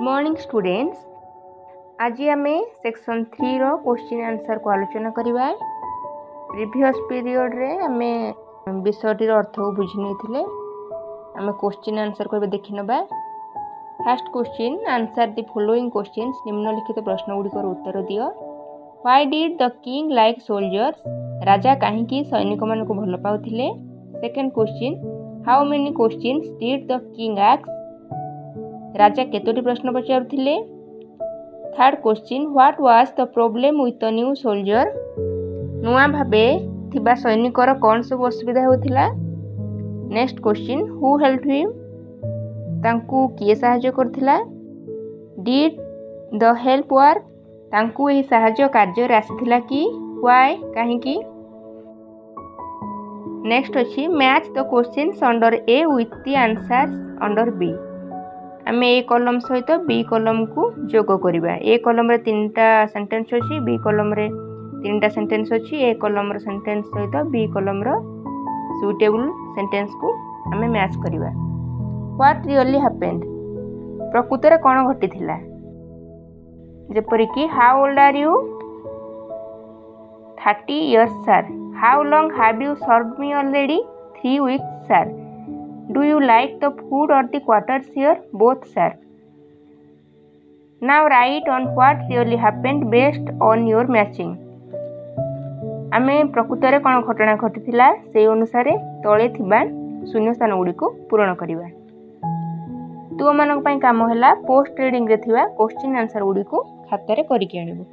Morning students. आज आम section 3 रो question answer को आलोचना करवा। प्रीवियस पीरियड रे आम विषयटीर अर्थ को बुझी नहीं आम क्वेश्चन आंसर को देखि नबा। First question, answer the following questions. निम्नलिखित प्रश्न गुड़िकर उत्तर दियो। Why did the king like soldiers? राजा कहीं सैनिक मान को भल पाउथिले। Second question, how many questions did the king ask? राजा केतोटी प्रश्न पचारुथिले। Third question, what was the problem with the new soldier? नुआ भाबे थिबा सैनिकर कौन सब असुविधा होथिला। Next question, who help him? तांकू किए सहाय्य करथिला। Did the help work? तांकू एही सहाय्य कार्य रे आसीथिला कि? व्हाई काहेकि? नेक्स्ट अछि, match the questions under A with the answers under B. आम ए कॉलम सहित बी कॉलम को जोग करवा। ए कॉलम रे 3टा सेंटेंस अछि, बी कॉलम रे 3टा सेंटेंस अछि। ए कॉलम रो सेंटेंस सहित बी कॉलम रो सुटेबल सेंटेंस को आम मैच करवा। What really happened? प्रकृत रे कोन घटिथिला। जेपरि कि how old are you? 30 years sir. How long have you served me already? 3 weeks sir. Do you like the food or the quarters here? Both sir. Now write on what really happened based on your matching. आमे प्रकृत रे कोन घटना घटिथिला से अनुसार तळे थिबा शून्य स्थान गुडी को पूर्ण करिवा। तुम मानक पई काम होला पोस्ट रीडिंग रे थिबा क्वेश्चन आंसर गुडी को खाता रे करि के आनिबो।